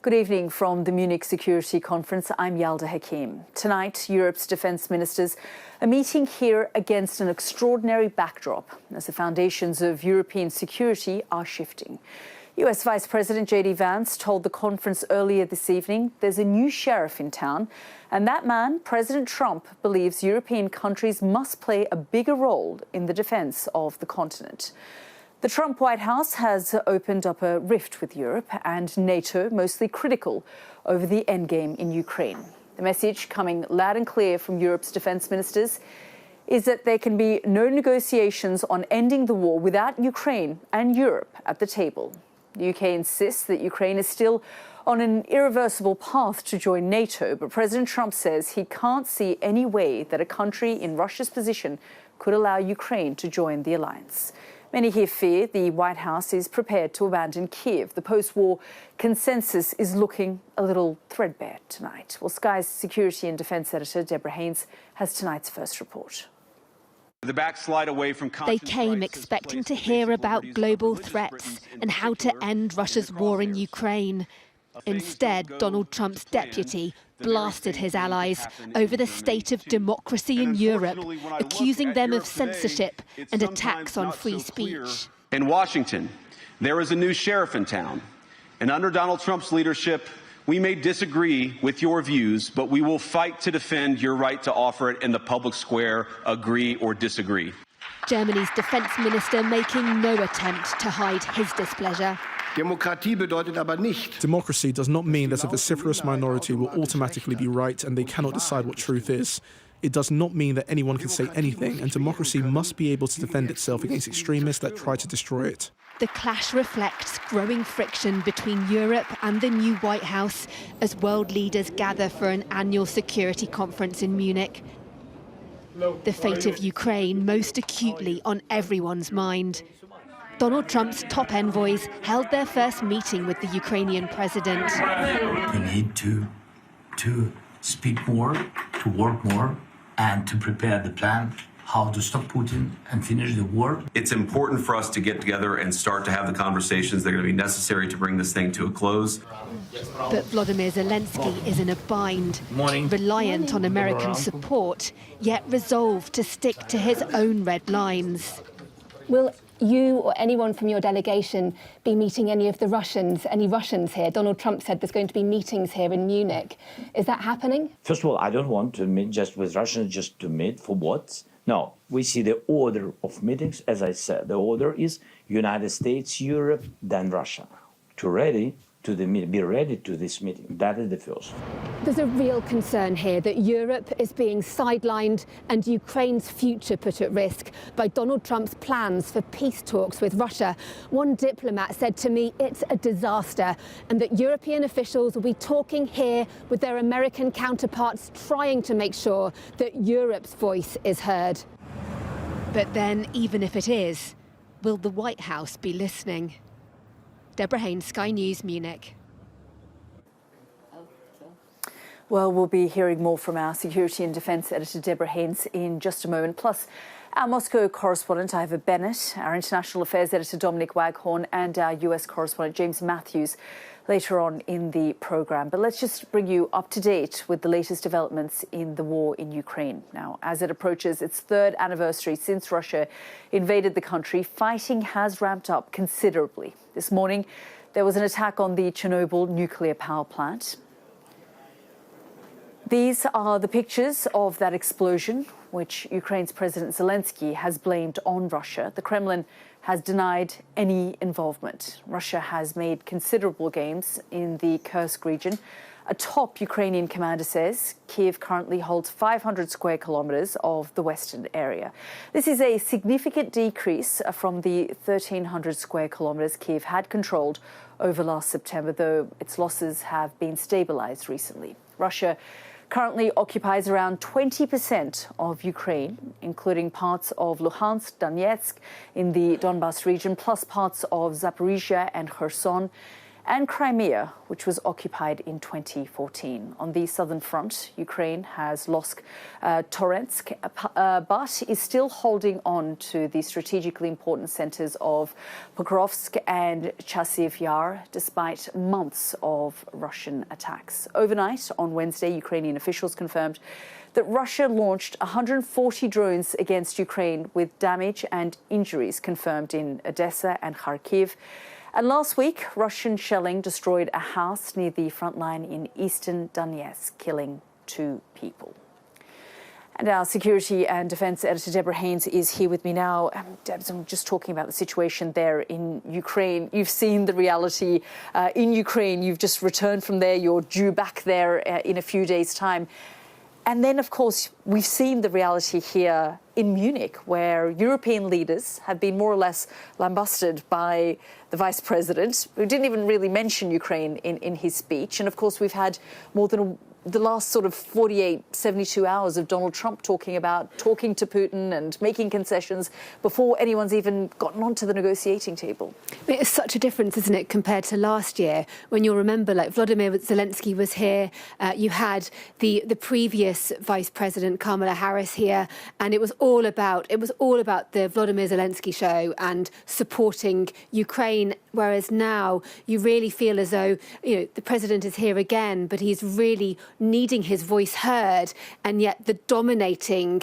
Good evening from the Munich Security Conference. I'm Yalda Hakim. Tonight, Europe's defence ministers are meeting here against an extraordinary backdrop as the foundations of European security are shifting. US Vice President J.D. Vance told the conference earlier this evening there's a new sheriff in town, and that man, President Trump, believes European countries must play a bigger role in the defence of the continent. The Trump White House has opened up a rift with Europe and NATO, mostly critical over the endgame in Ukraine. The message coming loud and clear from Europe's defence ministers is that there can be no negotiations on ending the war without Ukraine and Europe at the table. The UK insists that Ukraine is still on an irreversible path to join NATO, but President Trump says he can't see any way that a country in Russia's position could allow Ukraine to join the alliance. Many here fear the White House is prepared to abandon Kyiv. The post-war consensus is looking a little threadbare tonight. Well, Sky's security and defence editor Deborah Haynes has tonight's first report. They came expecting to hear about global threats and how to end Russia's war in Ukraine. Instead, Donald Trump's deputy blasted his allies over the state of democracy in Europe, accusing them of censorship and attacks on free speech. In Washington, there is a new sheriff in town, and under Donald Trump's leadership, we may disagree with your views, but we will fight to defend your right to offer it in the public square, agree or disagree. Germany's defense minister making no attempt to hide his displeasure. Democracy does not mean that a vociferous minority will automatically be right and they cannot decide what truth is. It does not mean that anyone can say anything, and democracy must be able to defend itself against extremists that try to destroy it. The clash reflects growing friction between Europe and the new White House as world leaders gather for an annual security conference in Munich. The fate of Ukraine most acutely on everyone's mind. Donald Trump's top envoys held their first meeting with the Ukrainian president. We need to speak more, to work more, and to prepare the plan how to stop Putin and finish the war. It's important for us to get together and start to have the conversations that are going to be necessary to bring this thing to a close. But Volodymyr Zelensky is in a bind, reliant on American support, yet resolved to stick to his own red lines. Will you or anyone from your delegation be meeting any Russians here? Donald Trump said there's going to be meetings here in Munich. Is that happening? First of all, I don't want to meet just with Russians, just to meet for what? No, we see the order of meetings. As I said, the order is United States, Europe, then Russia. Be ready to this meeting. That is the first. There's a real concern here that Europe is being sidelined and Ukraine's future put at risk by Donald Trump's plans for peace talks with Russia. One diplomat said to me it's a disaster and that European officials will be talking here with their American counterparts, trying to make sure that Europe's voice is heard. But then, even if it is, will the White House be listening? Deborah Haynes, Sky News, Munich. Well, we'll be hearing more from our security and defence editor Deborah Haynes in just a moment. Plus, our Moscow correspondent Ivor Bennett, our international affairs editor Dominic Waghorn, and our US correspondent James Matthews later on in the programme. But let's just bring you up to date with the latest developments in the war in Ukraine. Now, as it approaches its third anniversary since Russia invaded the country, fighting has ramped up considerably. This morning, there was an attack on the Chernobyl nuclear power plant. These are the pictures of that explosion, which Ukraine's President Zelensky has blamed on Russia. The Kremlin has denied any involvement. Russia has made considerable gains in the Kursk region. A top Ukrainian commander says Kyiv currently holds 500 square kilometers of the western area. This is a significant decrease from the 1,300 square kilometers Kyiv had controlled over last September, though its losses have been stabilized recently. Russia currently occupies around 20% of Ukraine, including parts of Luhansk, Donetsk in the Donbas region, plus parts of Zaporizhia and Kherson. and Crimea, which was occupied in 2014. On the southern front, Ukraine has lost Toretsk, but is still holding on to the strategically important centres of Pokrovsk and Chasiv Yar, despite months of Russian attacks. Overnight, on Wednesday, Ukrainian officials confirmed that Russia launched 140 drones against Ukraine, with damage and injuries confirmed in Odessa and Kharkiv. And last week, Russian shelling destroyed a house near the front line in eastern Donetsk, killing 2 people. And our security and defence editor, Deborah Haynes, is here with me now. Debs, I'm just talking about the situation there in Ukraine. You've seen the reality in Ukraine. You've just returned from there. You're due back there in a few days' time. And then, of course, we've seen the reality here in Munich, where European leaders have been more or less lambasted by the vice president, who didn't even really mention Ukraine in his speech. And, of course, we've had more than the last sort of 48, 72 hours of Donald Trump talking to Putin and making concessions before anyone's even gotten onto the negotiating table. It's such a difference, isn't it, compared to last year, when you'll remember, like, Vladimir Zelensky was here, you had the previous Vice President Kamala Harris here, and it was all about the Vladimir Zelensky show and supporting Ukraine. Whereas now you really feel as though, the president is here again, but he's really needing his voice heard, and yet the dominating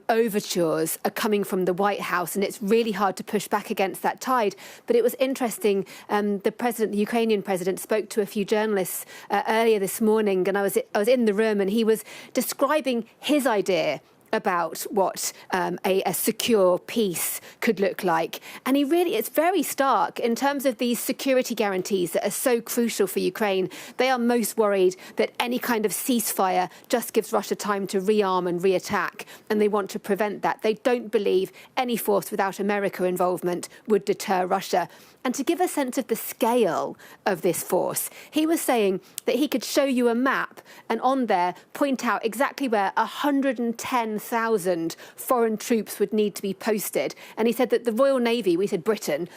overtures are coming from the White House, and it's really hard to push back against that tide. But it was interesting. The Ukrainian president, spoke to a few journalists earlier this morning, and I was in the room, and he was describing his idea about what a secure peace could look like. And it's very stark in terms of these security guarantees that are so crucial for Ukraine. They are most worried that any kind of ceasefire just gives Russia time to rearm and reattack, and they want to prevent that. They don't believe any force without America involvement would deter Russia. And to give a sense of the scale of this force, he was saying that he could show you a map and on there point out exactly where 110,000 foreign troops would need to be posted. And he said that the Royal Navy, we said Britain,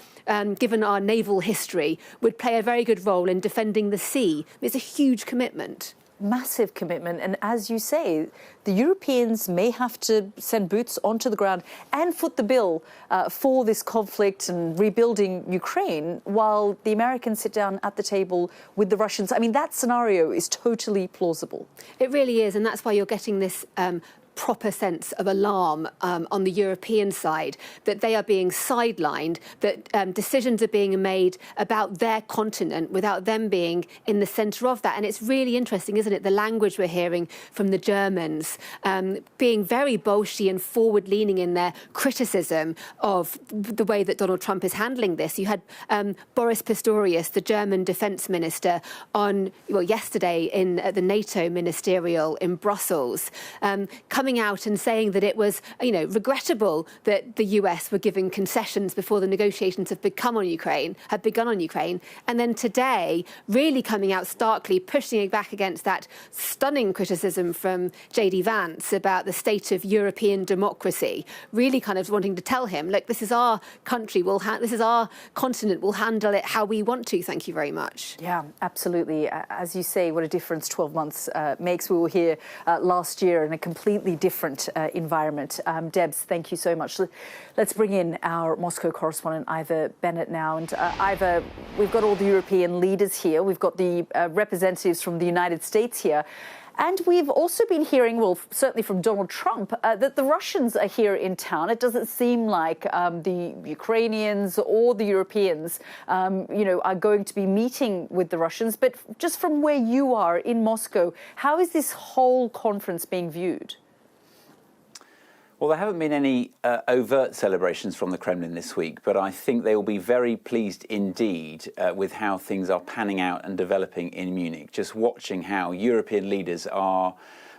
given our naval history, would play a very good role in defending the sea. It's a huge commitment. Massive commitment. And as you say, the Europeans may have to send boots onto the ground and foot the bill for this conflict and rebuilding Ukraine, while the Americans sit down at the table with the Russians. I mean, that scenario is totally plausible. It really is. And that's why you're getting this proper sense of alarm on the European side, that they are being sidelined, that decisions are being made about their continent without them being in the centre of that. And it's really interesting, isn't it, the language we're hearing from the Germans, being very bolshy and forward-leaning in their criticism of the way that Donald Trump is handling this. You had Boris Pistorius, the German defence minister, yesterday in the NATO ministerial in Brussels, coming out and saying that it was, regrettable that the US were giving concessions before the negotiations had begun on Ukraine. And then today, really coming out starkly, pushing back against that stunning criticism from J.D. Vance about the state of European democracy, really kind of wanting to tell him, look, this is our country, this is our continent, we'll handle it how we want to. Thank you very much. Yeah, absolutely. As you say, what a difference 12 months makes. We were here last year in a completely different environment. Debs, thank you so much. Let's bring in our Moscow correspondent, Iva Bennett, now. And Iva, we've got all the European leaders here. We've got the representatives from the United States here. And we've also been hearing, well, certainly from Donald Trump, that the Russians are here in town. It doesn't seem like the Ukrainians or the Europeans, are going to be meeting with the Russians. But just from where you are in Moscow, how is this whole conference being viewed? Well, there haven't been any overt celebrations from the Kremlin this week, but I think they will be very pleased indeed with how things are panning out and developing in Munich. Just watching how European leaders are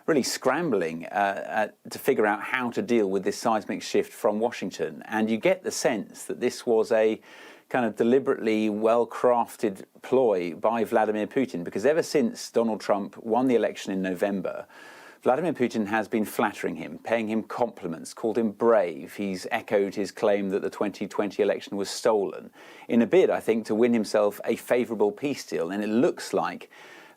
really scrambling to figure out how to deal with this seismic shift from Washington. And you get the sense that this was a kind of deliberately well-crafted ploy by Vladimir Putin, because ever since Donald Trump won the election in November, Vladimir Putin has been flattering him, paying him compliments, called him brave. He's echoed his claim that the 2020 election was stolen in a bid, I think, to win himself a favourable peace deal. And it looks like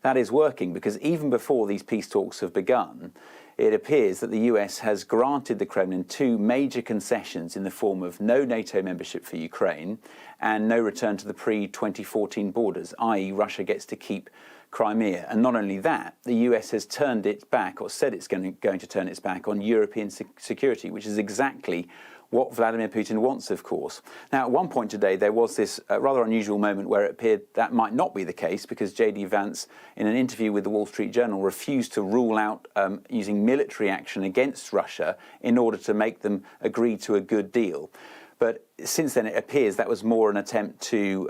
that is working, because even before these peace talks have begun, it appears that the US has granted the Kremlin two major concessions in the form of no NATO membership for Ukraine and no return to the pre-2014 borders, i.e. Russia gets to keep Crimea. And not only that, the US has turned its back, or said it's going to turn its back on European security, which is exactly what Vladimir Putin wants, of course. Now, at one point today, there was this rather unusual moment where it appeared that might not be the case, because J.D. Vance, in an interview with the Wall Street Journal, refused to rule out using military action against Russia in order to make them agree to a good deal. But since then, it appears that was more an attempt to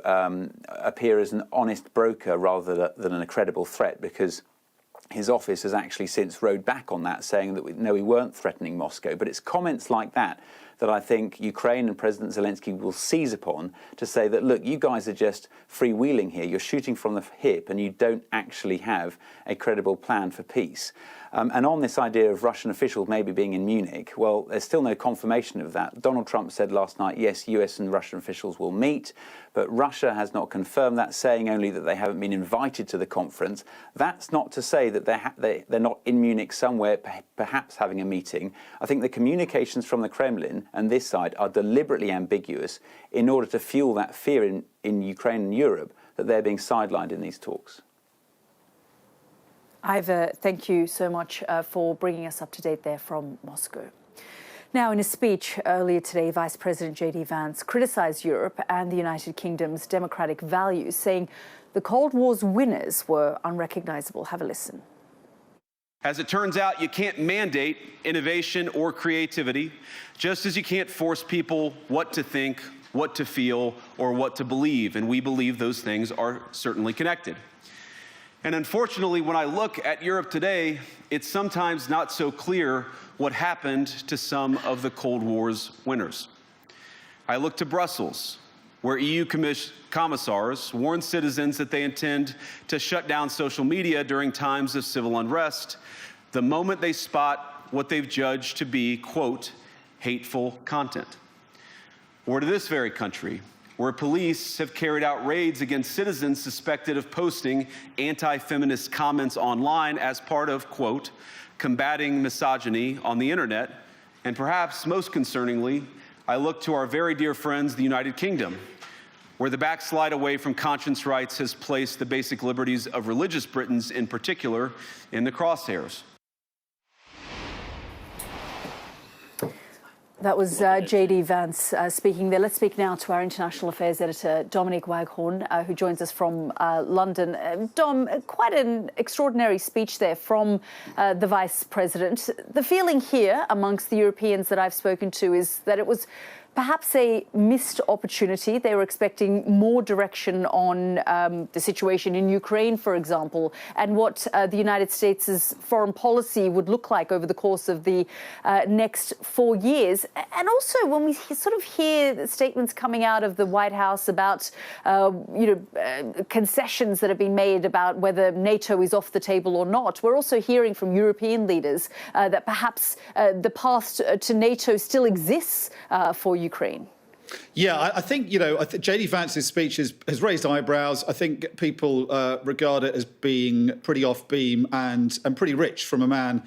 appear as an honest broker rather than a credible threat, because his office has actually since rowed back on that, saying that no, we weren't threatening Moscow. But it's comments like that that I think Ukraine and President Zelensky will seize upon to say that, look, you guys are just freewheeling here. You're shooting from the hip and you don't actually have a credible plan for peace. And on this idea of Russian officials maybe being in Munich, well, there's still no confirmation of that. Donald Trump said last night, yes, US and Russian officials will meet, but Russia has not confirmed that, saying only that they haven't been invited to the conference. That's not to say that they're not in Munich somewhere, perhaps having a meeting. I think the communications from the Kremlin and this side are deliberately ambiguous in order to fuel that fear in Ukraine and Europe that they're being sidelined in these talks. Ivor, thank you so much for bringing us up to date there from Moscow. Now, in a speech earlier today, Vice President J.D. Vance criticised Europe and the United Kingdom's democratic values, saying the Cold War's winners were unrecognisable. Have a listen. As it turns out, you can't mandate innovation or creativity, just as you can't force people what to think, what to feel, or what to believe. And we believe those things are certainly connected. And unfortunately, when I look at Europe today, it's sometimes not so clear what happened to some of the Cold War's winners. I look to Brussels, where EU commissars warn citizens that they intend to shut down social media during times of civil unrest the moment they spot what they've judged to be, quote, hateful content. Or to this very country, where police have carried out raids against citizens suspected of posting anti-feminist comments online as part of, quote, combating misogyny on the internet. And perhaps most concerningly, I look to our very dear friends, the United Kingdom, where the backslide away from conscience rights has placed the basic liberties of religious Britons in particular in the crosshairs. That was J.D. Vance speaking there. Let's speak now to our international affairs editor, Dominic Waghorn, who joins us from London. Dom, quite an extraordinary speech there from the Vice President. The feeling here amongst the Europeans that I've spoken to is that it was perhaps a missed opportunity. They were expecting more direction on the situation in Ukraine, for example, and what the United States' foreign policy would look like over the course of the next 4 years. And also, when we sort of hear the statements coming out of the White House about, concessions that have been made about whether NATO is off the table or not, we're also hearing from European leaders that perhaps the path to NATO still exists for Ukraine. Yeah, I think, J.D. Vance's speech has raised eyebrows. I think people regard it as being pretty off-beam and pretty rich from a man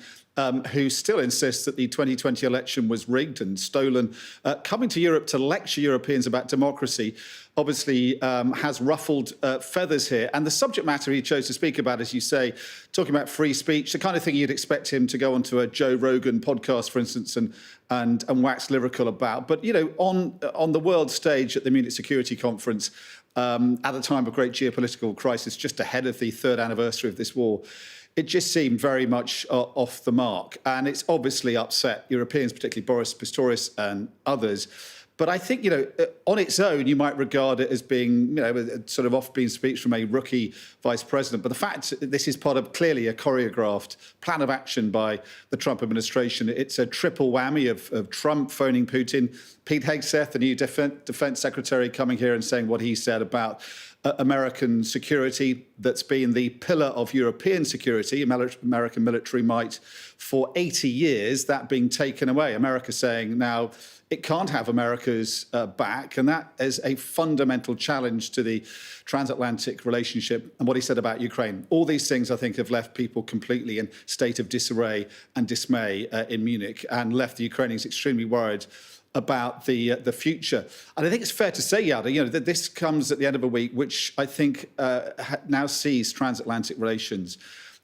who still insists that the 2020 election was rigged and stolen. Coming to Europe to lecture Europeans about democracy obviously has ruffled feathers here. And the subject matter he chose to speak about, as you say, talking about free speech, the kind of thing you'd expect him to go onto a Joe Rogan podcast, for instance, and wax lyrical about. But, on the world stage at the Munich Security Conference, at a time of great geopolitical crisis, just ahead of the third anniversary of this war, it just seemed very much off the mark. And it's obviously upset Europeans, particularly Boris Pistorius and others. But I think, on its own, you might regard it as being, a sort of off-beam speech from a rookie vice president. But the fact this is part of clearly a choreographed plan of action by the Trump administration. It's a triple whammy of Trump phoning Putin, Pete Hegseth, the new defense secretary, coming here and saying what he said about American security that's been the pillar of European security, American military might, for 80 years, that being taken away. America saying now it can't have America's back, and that is a fundamental challenge to the transatlantic relationship. And what he said about Ukraine, all these things, I think, have left people completely in state of disarray and dismay in Munich, and left the Ukrainians extremely worried about the future. And I think it's fair to say, Yalda, that this comes at the end of a week which I think now sees transatlantic relations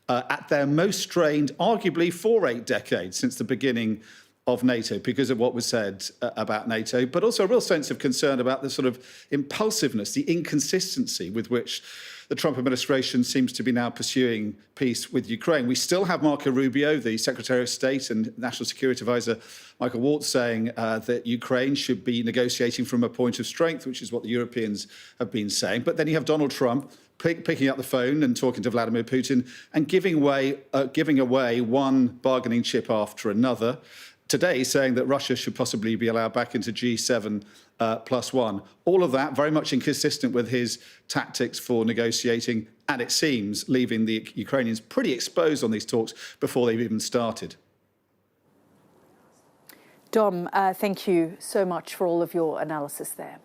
at their most strained, arguably for 8 decades since the beginning of NATO, because of what was said about NATO, but also a real sense of concern about the sort of impulsiveness, the inconsistency with which the Trump administration seems to be now pursuing peace with Ukraine. We still have Marco Rubio, the Secretary of State, and National Security Advisor Michael Waltz saying that Ukraine should be negotiating from a point of strength, which is what the Europeans have been saying. But then you have Donald Trump picking up the phone and talking to Vladimir Putin and giving away one bargaining chip after another. Today, saying that Russia should possibly be allowed back into G7 +1. All of that very much inconsistent with his tactics for negotiating, and it seems leaving the Ukrainians pretty exposed on these talks before they've even started. Dom, thank you so much for all of your analysis there.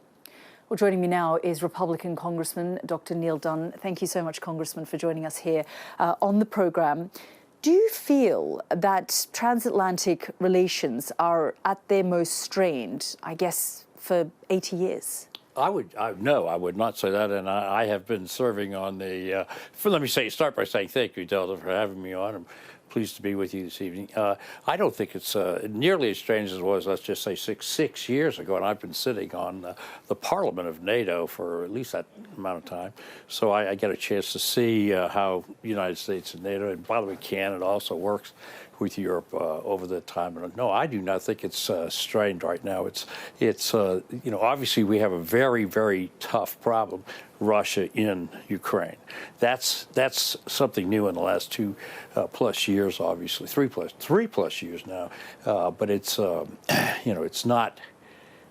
Well, joining me now is Republican Congressman Dr. Neil Dunn. Thank you so much, Congressman, for joining us here on the programme. Do you feel that transatlantic relations are at their most strained, I guess, for 80 years? No, I would not say that, and I have been serving on the. Let me start by saying thank you, Yalda, for having me on. I'm pleased to be with you this evening. I don't think it's nearly as strange as it was, let's just say, six years ago, and I've been sitting on the Parliament of NATO for at least that amount of time, so I get a chance to see how the United States and NATO, and by the way, Canada also works with Europe over the time. No, I do not think it's strained right now. It's obviously we have a very, very tough problem, Russia in Ukraine. That's something new in the last 2+ years, obviously, 3+ years now. But it's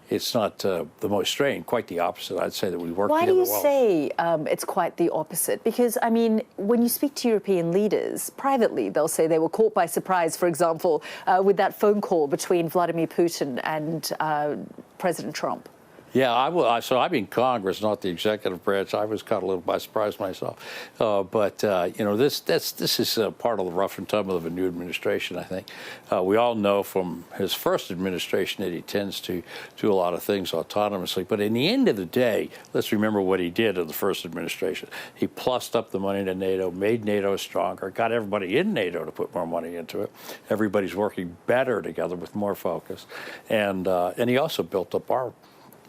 it's not the most strained, quite the opposite. I'd say that we work together well. Why do you say it's quite the opposite? Because, I mean, when you speak to European leaders privately, they'll say they were caught by surprise, for example, with that phone call between Vladimir Putin and President Trump. Yeah, so I'm in Congress, not the executive branch. I was caught a little by surprise myself. But this is part of the rough and tumble of a new administration, I think. We all know from his first administration that he tends to do a lot of things autonomously. But in the end of the day, let's remember what he did in the first administration. He plussed up the money to NATO, made NATO stronger, got everybody in NATO to put more money into it. Everybody's working better together with more focus. And he also built up our.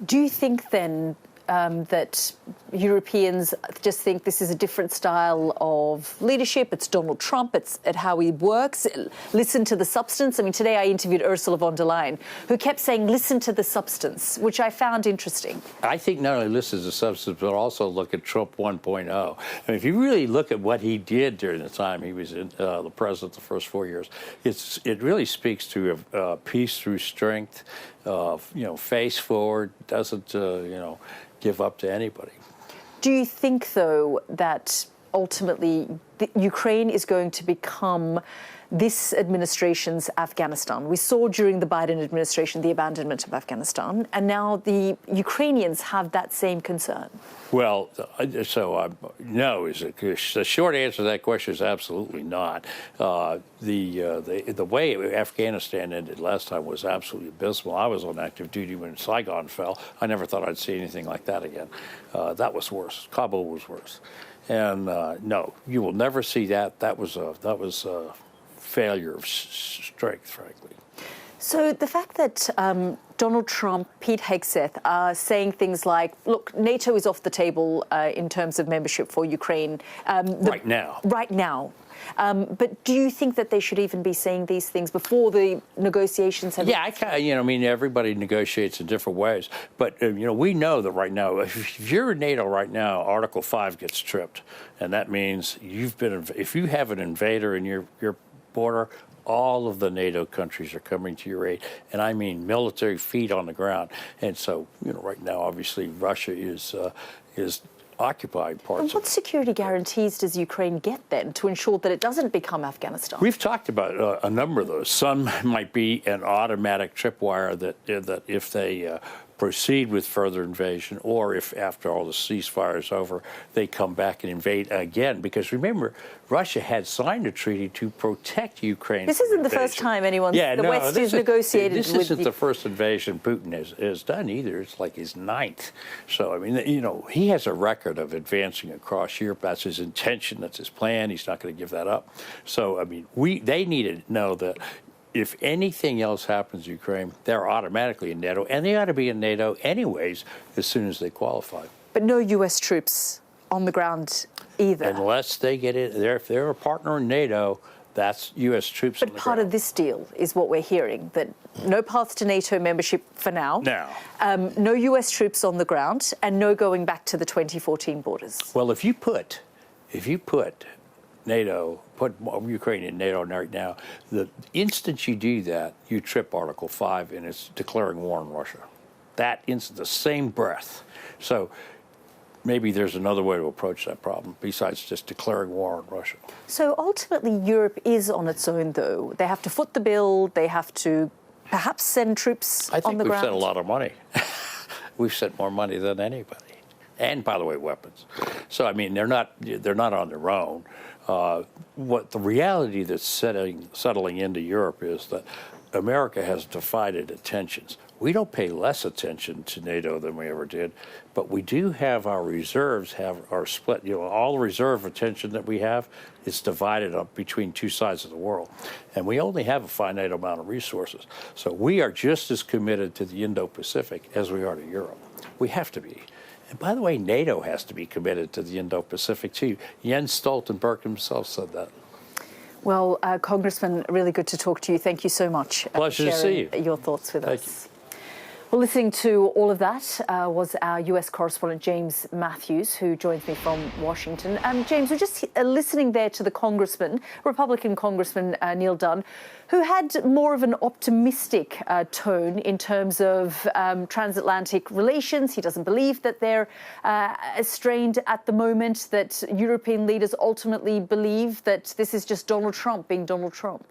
Do you think then that Europeans just think this is a different style of leadership? It's Donald Trump. It's at how he works. Listen to the substance. I mean, today I interviewed Ursula von der Leyen, who kept saying, listen to the substance, which I found interesting. I think not only listen to the substance, but also look at Trump 1.0. I mean, if you really look at what he did during the time he was the president the first 4 years, it really speaks to peace through strength, face forward, doesn't, give up to anybody. Do you think, though, that ultimately Ukraine is going to become this administration's Afghanistan? We saw during the Biden administration the abandonment of Afghanistan, and now the Ukrainians have that same concern. Well, no. The short answer to that question is absolutely not. The way Afghanistan ended last time was absolutely abysmal. I was on active duty when Saigon fell. I never thought I'd see anything like that again. That was worse. Kabul was worse. And no, you will never see that. That was a failure of strength, frankly. So the fact that Donald Trump, Pete Hegseth are saying things like, look, NATO is off the table in terms of membership for Ukraine. Right now. Right now. But do you think that they should even be saying these things before the negotiations have... Yeah, everybody negotiates in different ways. But, we know that right now, if you're in NATO right now, Article 5 gets tripped. And that means if you have an invader in your border, all of the NATO countries are coming to your aid, and I mean military feet on the ground. And so, right now, obviously, Russia is occupying parts And of what it. security guarantees does Ukraine get then to ensure that it doesn't become Afghanistan? We've talked about a number of those. Some might be an automatic tripwire that if they proceed with further invasion, or if after all the ceasefire is over, they come back and invade again. Because remember, Russia had signed a treaty to protect Ukraine. This isn't the first time the West has negotiated with... This isn't the first invasion Putin has done either. It's like his ninth. So, I mean, you know, he has a record of advancing across Europe. That's his intention. That's his plan. He's not going to give that up. So, I mean, they need to know that if anything else happens to Ukraine, they're automatically in NATO, and they ought to be in NATO anyways as soon as they qualify. But no U.S. troops on the ground either. Unless they get in there, if they're a partner in NATO, that's U.S. troops on the ground. But part of this deal is what we're hearing, that no path to NATO membership for now. No U.S. troops on the ground, and no going back to the 2014 borders. Well, if you put NATO, put Ukraine in NATO right now, the instant you do that, you trip Article 5, and it's declaring war on Russia. That instant, the same breath. So maybe there's another way to approach that problem besides just declaring war on Russia. So ultimately, Europe is on its own, though. They have to foot the bill. They have to perhaps send troops on the ground. I think we've sent a lot of money. We've sent more money than anybody. And, by the way, weapons. So, I mean, they're not on their own. What the reality that's settling into Europe is that America has divided attentions. We don't pay less attention to NATO than we ever did, but we do have our reserves are split. You know, all the reserve attention that we have is divided up between two sides of the world, and we only have a finite amount of resources. So we are just as committed to the Indo-Pacific as we are to Europe. We have to be. And by the way, NATO has to be committed to the Indo-Pacific too. Jens Stoltenberg himself said that. Well, Congressman, really good to talk to you. Thank you so much for sharing your thoughts with us. Thank you. Well, listening to all of that was our US correspondent, James Matthews, who joins me from Washington. James, we're just listening there to the congressman, Republican Congressman Neil Dunn, who had more of an optimistic tone in terms of transatlantic relations. He doesn't believe that they're strained at the moment, that European leaders ultimately believe that this is just Donald Trump being Donald Trump.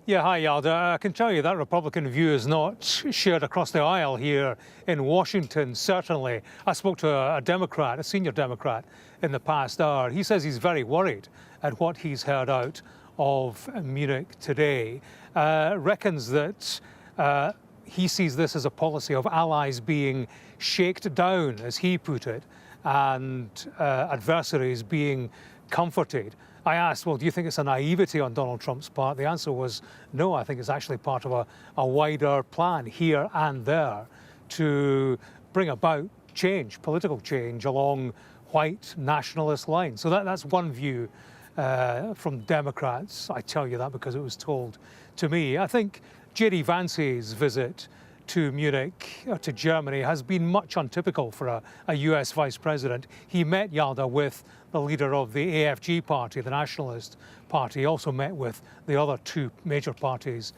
Yeah, hi, Yalda. I can tell you that Republican view is not shared across the aisle here in Washington, certainly. I spoke to a Democrat, a senior Democrat, in the past hour. He says he's very worried at what he's heard out of Munich today. Reckons that he sees this as a policy of allies being shaked down, as he put it, and adversaries being comforted. I asked, well, do you think it's a naivety on Donald Trump's part? The answer was no. I think it's actually part of a wider plan here and there to bring about change, political change, along white nationalist lines. So that's one view from Democrats. I tell you that because it was told to me. I think J.D. Vance's visit to Munich, to Germany, has been much untypical for a US vice president. He met, Yalda, with the leader of the AFG party, the Nationalist Party. He also met with the other two major parties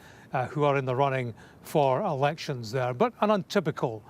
who are in the running for elections there. But an untypical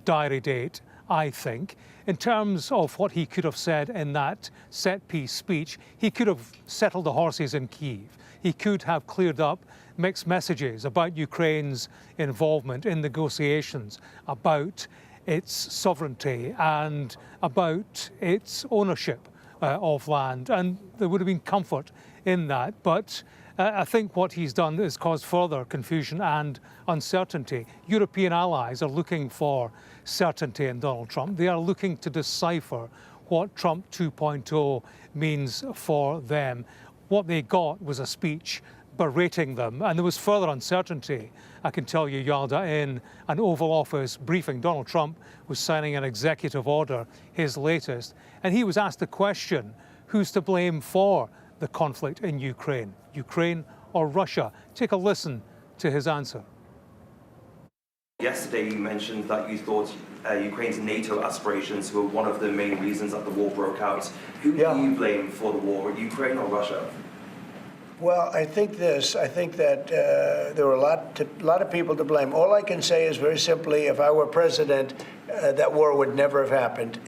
diary date, I think. In terms of what he could have said in that set-piece speech, he could have settled the horses in Kyiv. He could have cleared up mixed messages about Ukraine's involvement in negotiations, about its sovereignty and about its ownership of land. And there would have been comfort in that. But I think what he's done is caused further confusion and uncertainty. European allies are looking for certainty in Donald Trump. They are looking to decipher what Trump 2.0 means for them. What they got was a speech berating them, and there was further uncertainty, I can tell you, Yalda, in an Oval Office briefing. Donald Trump was signing an executive order, his latest, and he was asked the question, who's to blame for the conflict in Ukraine, Ukraine or Russia? Take a listen to his answer. Yesterday you mentioned that you thought Ukraine's NATO aspirations were one of the main reasons that the war broke out. Who do you blame for the war, Ukraine or Russia? Well, I think that there were a lot of people to blame. All I can say is very simply, if I were president, that war would never have happened.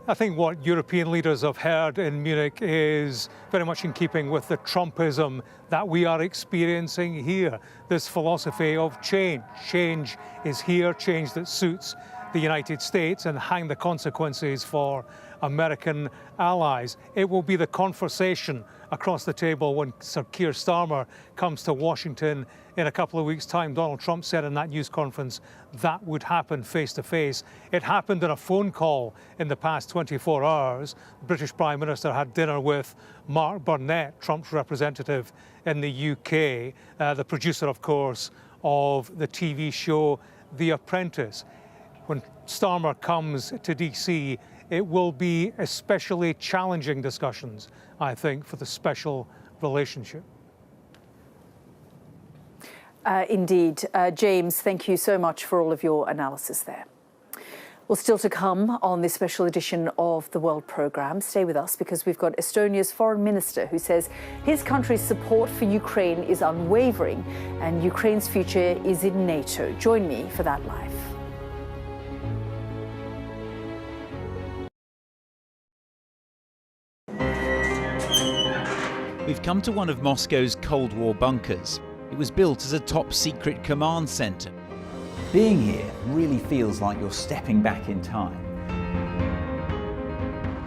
I think what European leaders have heard in Munich is very much in keeping with the Trumpism that we are experiencing here. This philosophy of change. Change is here, change that suits the United States and hang the consequences for American allies. It will be the conversation across the table when Sir Keir Starmer comes to Washington in a couple of weeks' time. Donald Trump said in that news conference that would happen face to face. It happened in a phone call in the past 24 hours. The British Prime Minister had dinner with Mark Burnett, Trump's representative in the UK, the producer, of course, of the TV show The Apprentice. When Starmer comes to DC, it will be especially challenging discussions, I think, for the special relationship. Indeed. James, thank you so much for all of your analysis there. Well, still to come on this special edition of the World Programme. Stay with us because we've got Estonia's foreign minister who says his country's support for Ukraine is unwavering and Ukraine's future is in NATO. Join me for that live. We've come to one of Moscow's Cold War bunkers. It was built as a top-secret command centre. Being here really feels like you're stepping back in time.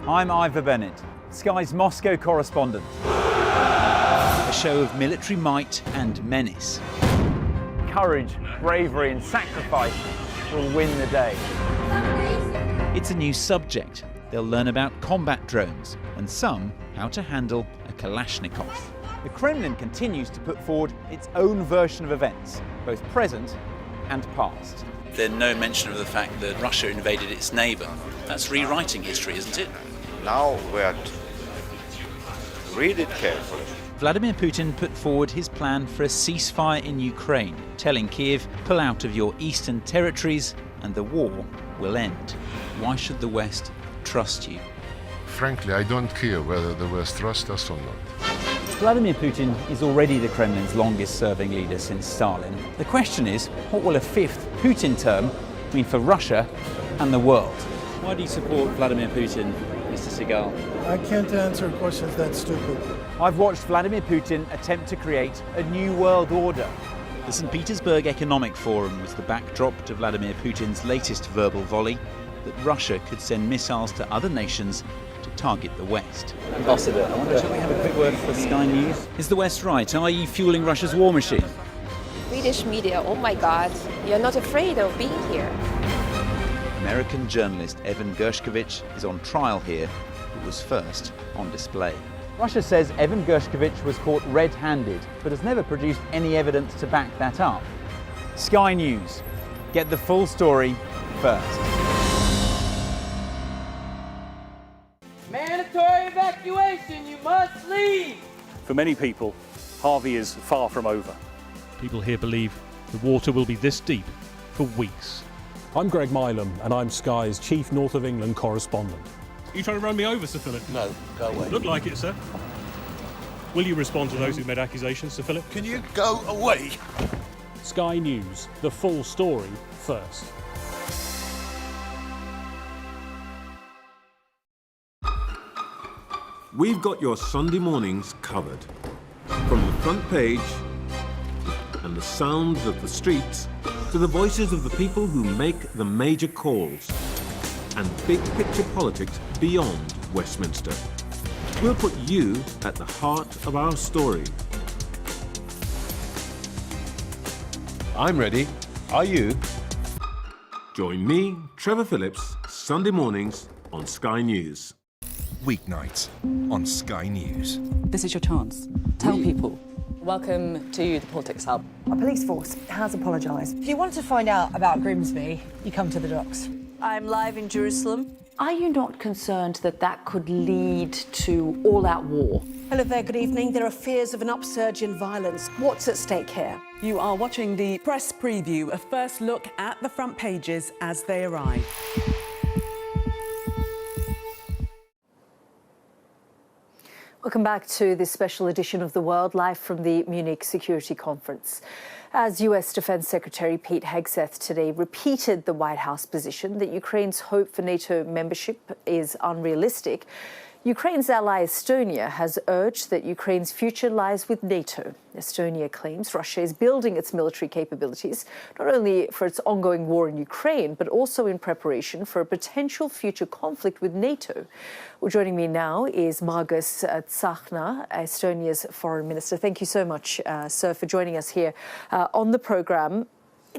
I'm Ivor Bennett, Sky's Moscow correspondent. A show of military might and menace. Courage, bravery and sacrifice will win the day. It's a new subject. They'll learn about combat drones and some how to handle a Kalashnikov. The Kremlin continues to put forward its own version of events, both present and past. There's no mention of the fact that Russia invaded its neighbour. That's rewriting history, isn't it? Now we have to read it carefully. Vladimir Putin put forward his plan for a ceasefire in Ukraine, telling Kiev, pull out of your eastern territories and the war will end. Why should the West trust you? Frankly, I don't care whether the West trusts us or not. Vladimir Putin is already the Kremlin's longest-serving leader since Stalin. The question is, what will a fifth Putin term mean for Russia and the world? Why do you support Vladimir Putin, Mr. Segal? I can't answer questions that stupid. I've watched Vladimir Putin attempt to create a new world order. The St. Petersburg Economic Forum was the backdrop to Vladimir Putin's latest verbal volley that Russia could send missiles to other nations to target the West. Ambassador, I wonder, shall we have a quick word for Sky News? Is the West right? Are you fueling Russia's war machine? Swedish media, oh my God, you're not afraid of being here. American journalist Evan Gershkovich is on trial here, who was first on display. Russia says Evan Gershkovich was caught red-handed, but has never produced any evidence to back that up. Sky News. Get the full story first. Mandatory evacuation, you must leave! For many people, Harvey is far from over. People here believe the water will be this deep for weeks. I'm Greg Milam and I'm Sky's Chief North of England correspondent. Are you trying to run me over, Sir Philip? No, go away. Look like it, sir. Will you respond to those who made accusations, Sir Philip? Can you go away? Sky News, the full story first. We've got your Sunday mornings covered. From the front page and the sounds of the streets to the voices of the people who make the major calls and big picture politics beyond Westminster. We'll put you at the heart of our story. I'm ready. Are you? Join me, Trevor Phillips, Sunday mornings on Sky News. Weeknights on Sky News. This is your chance. Tell people. Welcome to the Politics Hub. Our police force has apologised. If you want to find out about Grimsby, you come to the docks. I'm live in Jerusalem. Are you not concerned that that could lead to all-out war? Hello there, good evening. There are fears of an upsurge in violence. What's at stake here? You are watching the press preview, a first look at the front pages as they arrive. Welcome back to this special edition of The World, live from the Munich Security Conference. As US Defense Secretary Pete Hegseth today repeated the White House position that Ukraine's hope for NATO membership is unrealistic, Ukraine's ally Estonia has urged that Ukraine's future lies with NATO. Estonia claims Russia is building its military capabilities, not only for its ongoing war in Ukraine, but also in preparation for a potential future conflict with NATO. Well, joining me now is Margus Tsahkna, Estonia's foreign minister. Thank you so much, sir, for joining us here on the programme.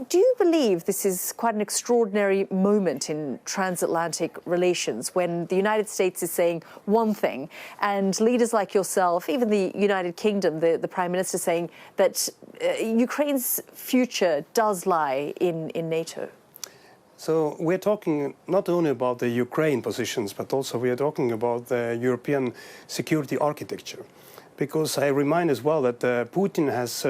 Do you believe this is quite an extraordinary moment in transatlantic relations when the United States is saying one thing and leaders like yourself, even the United Kingdom, the Prime Minister, saying that Ukraine's future does lie in NATO? So we're talking not only about the Ukraine positions, but also we are talking about the European security architecture. Because I remind as well that Putin has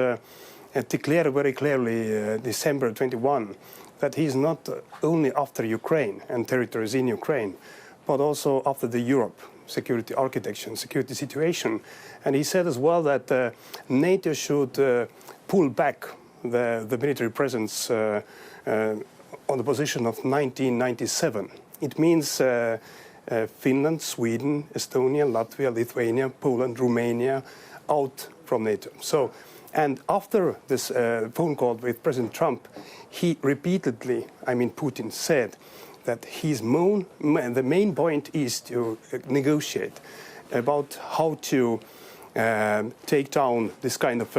declared very clearly December 21 that he's not only after Ukraine and territories in Ukraine, but also after the Europe security architecture and security situation. And he said as well that NATO should pull back the military presence on the position of 1997. It means Finland, Sweden, Estonia, Latvia, Lithuania, Poland, Romania out from NATO. And after this phone call with President Trump, he repeatedly, Putin said that the main point is to negotiate about how to take down this kind of,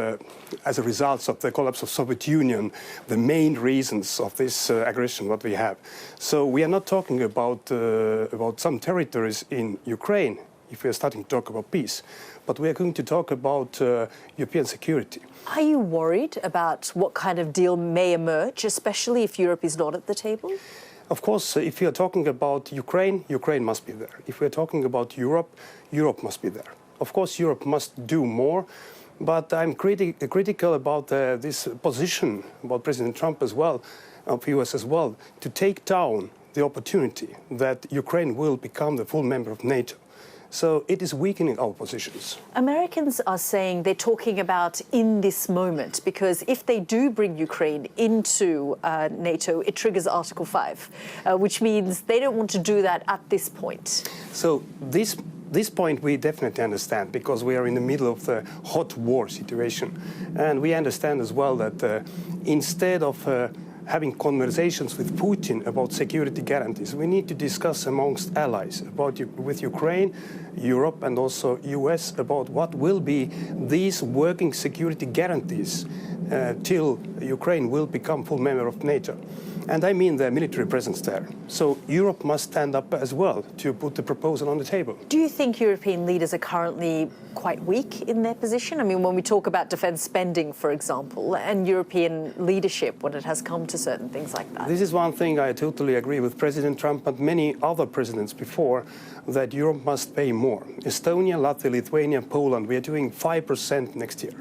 as a result of the collapse of Soviet Union, the main reasons of this aggression what we have. So we are not talking about some territories in Ukraine, if we are starting to talk about peace. But we are going to talk about European security. Are you worried about what kind of deal may emerge, especially if Europe is not at the table? Of course, if you are talking about Ukraine, Ukraine must be there. If we are talking about Europe, Europe must be there. Of course, Europe must do more. But I'm critical about this position about President Trump as well, of US as well, to take down the opportunity that Ukraine will become the full member of NATO. So it is weakening our positions. Americans are saying they're talking about in this moment, because if they do bring Ukraine into NATO, it triggers Article 5, which means they don't want to do that at this point. So this point we definitely understand, because we are in the middle of the hot war situation. And we understand as well that instead of having conversations with Putin about security guarantees, we need to discuss amongst allies with Ukraine, Europe, and also US about what will be these working security guarantees till Ukraine will become full member of NATO. And I mean the military presence there. So Europe must stand up as well to put the proposal on the table. Do you think European leaders are currently quite weak in their position? I mean, when we talk about defence spending, for example, and European leadership when it has come to certain things like that. This is one thing I totally agree with President Trump and many other presidents before, that Europe must pay more. Estonia, Latvia, Lithuania, Poland, we are doing 5% next year.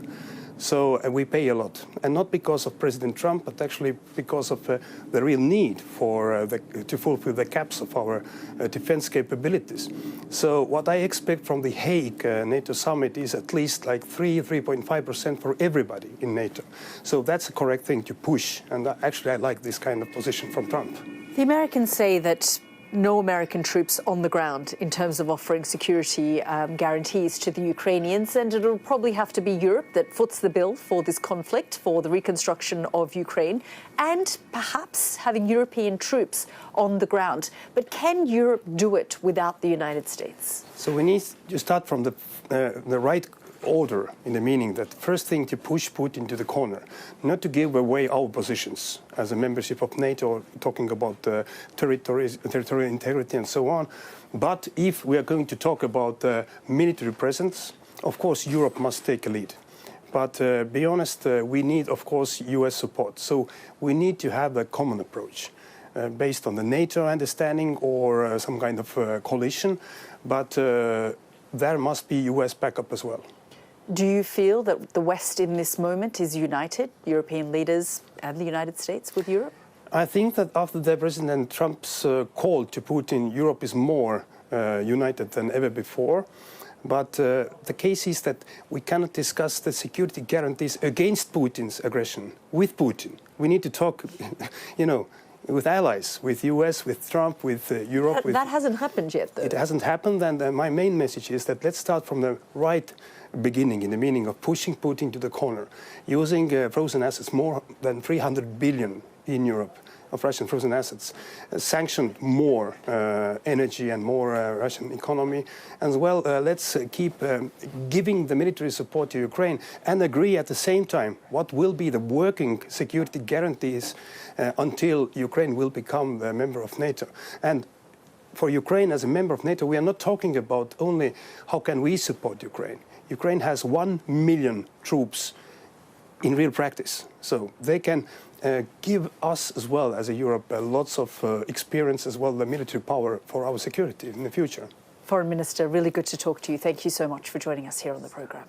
So we pay a lot, and not because of President Trump, but actually because of the real need for to fulfill the caps of our defense capabilities. So what I expect from the Hague NATO summit is at least like 3.5% for everybody in NATO. So that's a correct thing to push, and actually I like this kind of position from Trump. The Americans say that no American troops on the ground in terms of offering security guarantees to the Ukrainians, and it'll probably have to be Europe that foots the bill for this conflict, for the reconstruction of Ukraine, and perhaps having European troops on the ground. But can Europe do it without the United States? So we need to start from the right order, in the meaning that first thing to push Putin to the corner, not to give away our positions as a membership of NATO, talking about territorial integrity and so on. But if we are going to talk about military presence, of course Europe must take a lead. But be honest, we need, of course, US support. So we need to have a common approach based on the NATO understanding or some kind of coalition. But there must be US backup as well. Do you feel that the West in this moment is united, European leaders and the United States, with Europe? I think that after the President Trump's call to Putin, Europe is more united than ever before. But the case is that we cannot discuss the security guarantees against Putin's aggression with Putin. We need to talk, you know, with allies, with US, with Trump, with Europe. That hasn't happened yet, though. It hasn't happened, and my main message is that let's start from the right beginning, in the meaning of pushing Putin to the corner, using frozen assets, more than 300 billion in Europe of Russian frozen assets, sanctioned more energy and more Russian economy. As well, let's keep giving the military support to Ukraine and agree at the same time what will be the working security guarantees until Ukraine will become a member of NATO. And for Ukraine as a member of NATO, we are not talking about only how can we support Ukraine. Ukraine has 1 million troops in real practice, so they can give us as well as a Europe lots of experience as well, the military power for our security in the future. Foreign Minister, really good to talk to you. Thank you so much for joining us here on the programme.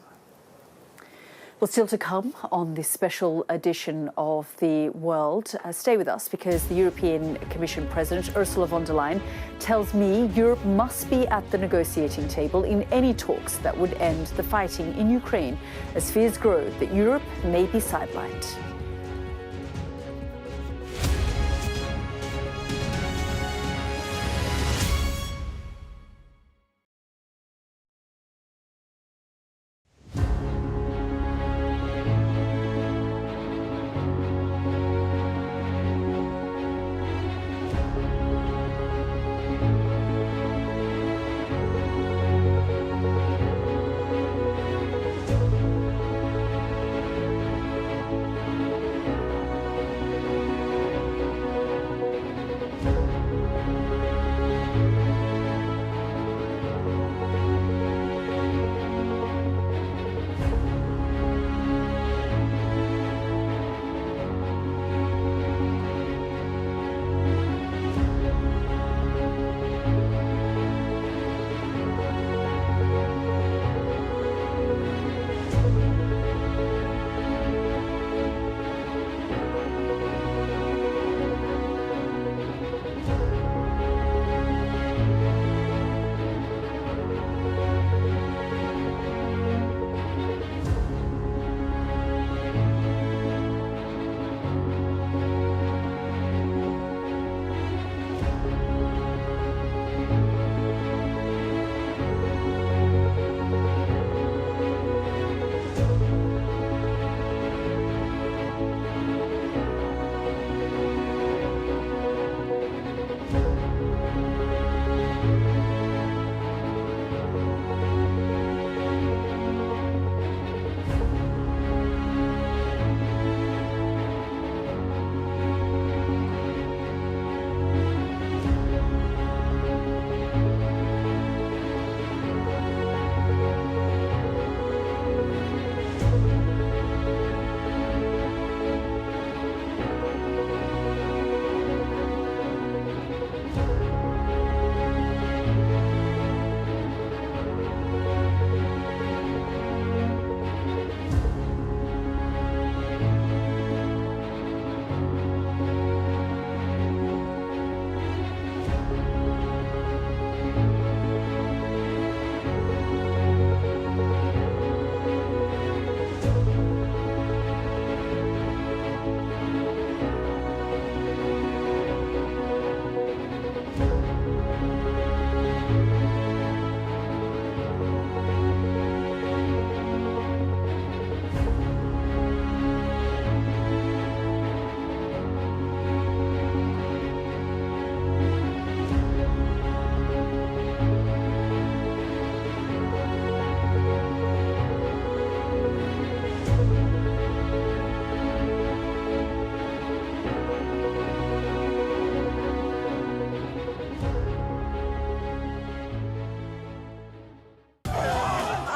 Well, still to come on this special edition of The World. Stay with us because the European Commission President Ursula von der Leyen tells me Europe must be at the negotiating table in any talks that would end the fighting in Ukraine as fears grow that Europe may be sidelined.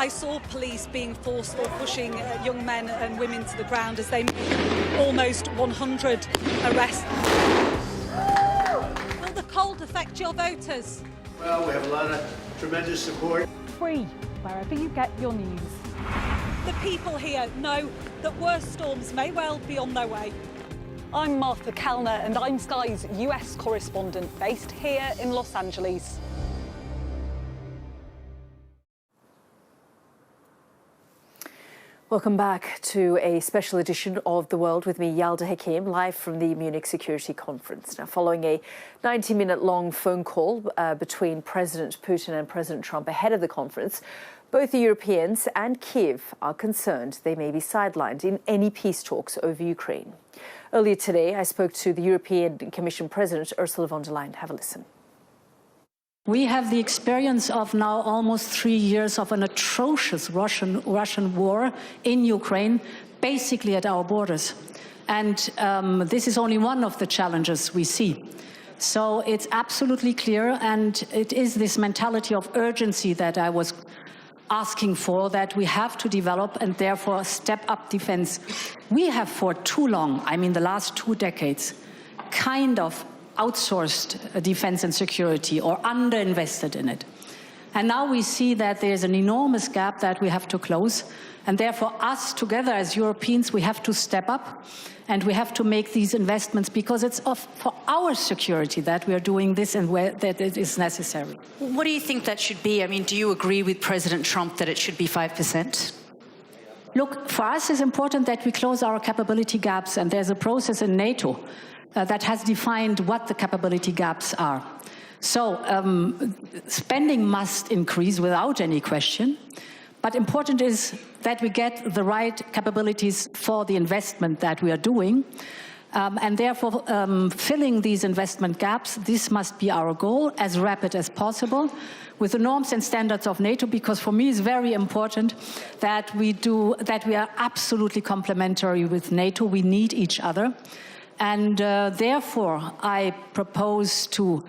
I saw police being forceful, pushing young men and women to the ground as they made almost 100 arrests. Will the cold affect your voters? Well, we have a lot of tremendous support. Free, wherever you get your news. The people here know that worse storms may well be on their way. I'm Martha Kellner and I'm Sky's US correspondent based here in Los Angeles. Welcome back to a special edition of The World with me, Yalda Hakim, live from the Munich Security Conference. Now, following a 90-minute-long phone call between President Putin and President Trump ahead of the conference, both the Europeans and Kyiv are concerned they may be sidelined in any peace talks over Ukraine. Earlier today, I spoke to the European Commission President Ursula von der Leyen. Have a listen. We have the experience of now almost 3 years of an atrocious Russian war in Ukraine, basically at our borders. And this is only one of the challenges we see. So it's absolutely clear, and it is this mentality of urgency that I was asking for, that we have to develop and therefore step up defense. We have for too long, I mean the last 2 decades, kind of outsourced defense and security or underinvested in it. And now we see that there's an enormous gap that we have to close. And therefore, us together as Europeans, we have to step up and we have to make these investments because it's for our security that we are doing this and that it is necessary. What do you think that should be? I mean, do you agree with President Trump that it should be 5%? Look, for us it's important that we close our capability gaps, and there's a process in NATO that has defined what the capability gaps are. So spending must increase without any question, but important is that we get the right capabilities for the investment that we are doing, and therefore filling these investment gaps, this must be our goal, as rapid as possible, with the norms and standards of NATO, because for me it's very important that we are absolutely complementary with NATO. We need each other. And therefore, I propose to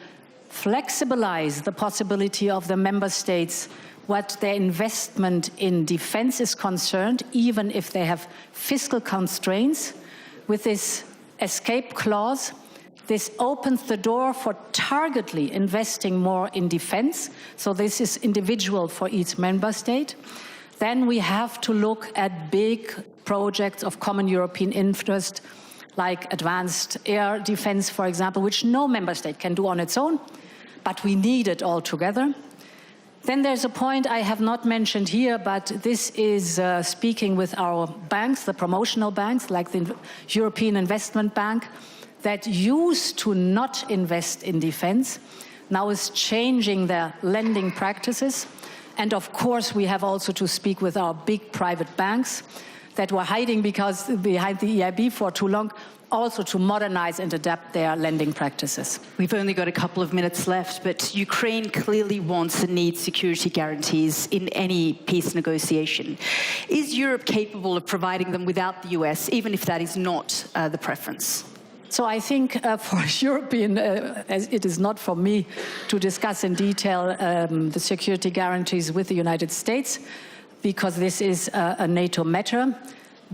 flexibilize the possibility of the member states what their investment in defense is concerned, even if they have fiscal constraints. With this escape clause, this opens the door for targetedly investing more in defense. So this is individual for each member state. Then we have to look at big projects of common European interest, like advanced air defense, for example, which no member state can do on its own, but we need it all together. Then there's a point I have not mentioned here, but this is speaking with our banks, the promotional banks, like the European Investment Bank, that used to not invest in defense, now is changing their lending practices. And of course, we have also to speak with our big private banks that were hiding behind the EIB for too long, also to modernize and adapt their lending practices. We've only got a couple of minutes left, but Ukraine clearly wants and needs security guarantees in any peace negotiation. Is Europe capable of providing them without the US, even if that is not the preference? So I think for European, as it is not for me to discuss in detail the security guarantees with the United States, because this is a NATO matter.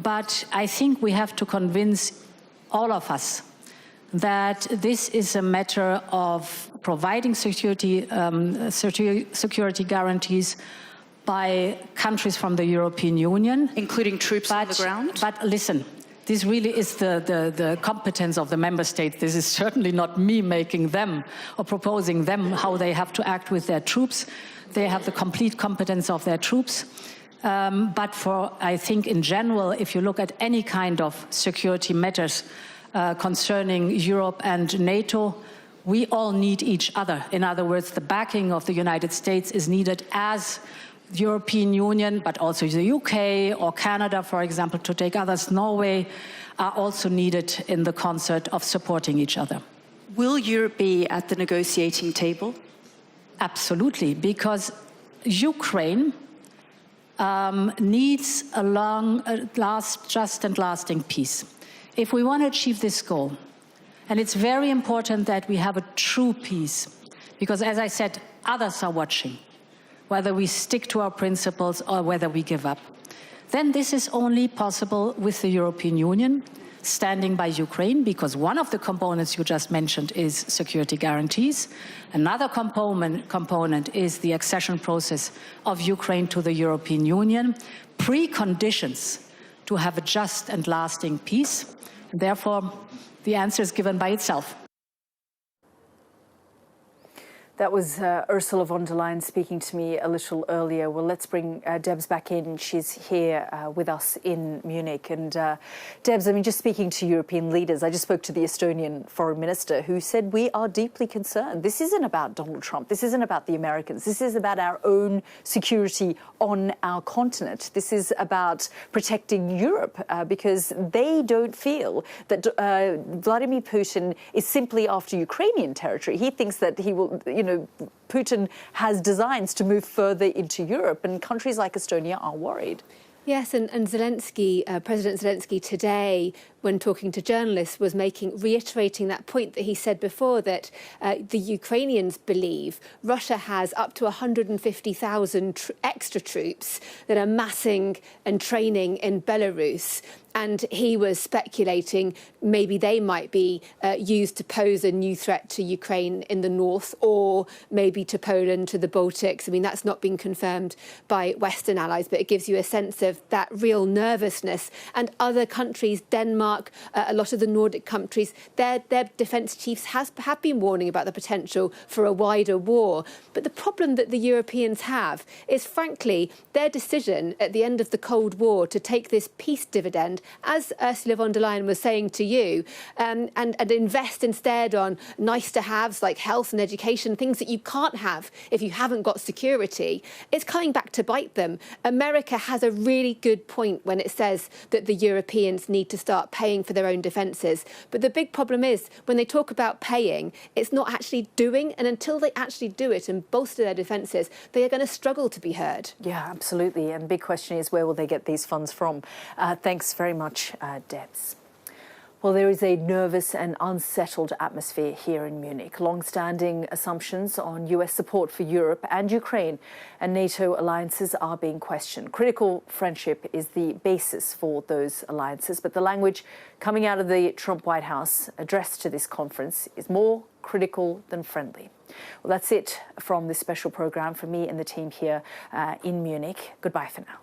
But I think we have to convince all of us that this is a matter of providing security guarantees by countries from the European Union. Including troops on the ground? But listen, this really is the competence of the member states. This is certainly not me making them or proposing them how they have to act with their troops. They have the complete competence of their troops. But I think in general, if you look at any kind of security matters concerning Europe and NATO, we all need each other. In other words, the backing of the United States is needed as the European Union, but also the UK or Canada, for example, to take others. Norway are also needed in the concert of supporting each other. Will Europe be at the negotiating table? Absolutely, because Ukraine needs a just and lasting peace. If we want to achieve this goal, and it's very important that we have a true peace, because as I said, others are watching, whether we stick to our principles or whether we give up, then this is only possible with the European Union standing by Ukraine, because one of the components you just mentioned is security guarantees. Another component is the accession process of Ukraine to the European Union, preconditions to have a just and lasting peace. And therefore, the answer is given by itself. That was Ursula von der Leyen speaking to me a little earlier. Well, let's bring Debs back in. She's here with us in Munich. And Debs, I mean, just speaking to European leaders, I just spoke to the Estonian foreign minister who said we are deeply concerned. This isn't about Donald Trump. This isn't about the Americans. This is about our own security on our continent. This is about protecting Europe because they don't feel that Vladimir Putin is simply after Ukrainian territory. He thinks that he will, Putin has designs to move further into Europe, and countries like Estonia are worried. Yes, and Zelensky, President Zelensky today, when talking to journalists, was reiterating that point that he said before, that the Ukrainians believe Russia has up to 150,000 extra troops that are massing and training in Belarus. And he was speculating maybe they might be used to pose a new threat to Ukraine in the north, or maybe to Poland, to the Baltics. I mean, that's not been confirmed by Western allies, but it gives you a sense of that real nervousness. And other countries, Denmark, a lot of the Nordic countries, their defence chiefs have been warning about the potential for a wider war. But the problem that the Europeans have is, frankly, their decision at the end of the Cold War to take this peace dividend, as Ursula von der Leyen was saying to you, and invest instead on nice-to-haves like health and education, things that you can't have if you haven't got security, it's coming back to bite them. America has a really good point when it says that the Europeans need to start paying for their own defences. But the big problem is, when they talk about paying, it's not actually doing, and until they actually do it and bolster their defences, they are going to struggle to be heard. Yeah, absolutely. And the big question is, where will they get these funds from? Thanks very much, Debs. Well, there is a nervous and unsettled atmosphere here in Munich. Long-standing assumptions on US support for Europe and Ukraine and NATO alliances are being questioned. Critical friendship is the basis for those alliances, but the language coming out of the Trump White House addressed to this conference is more critical than friendly. Well, that's it from this special program from me and the team here in Munich. Goodbye for now.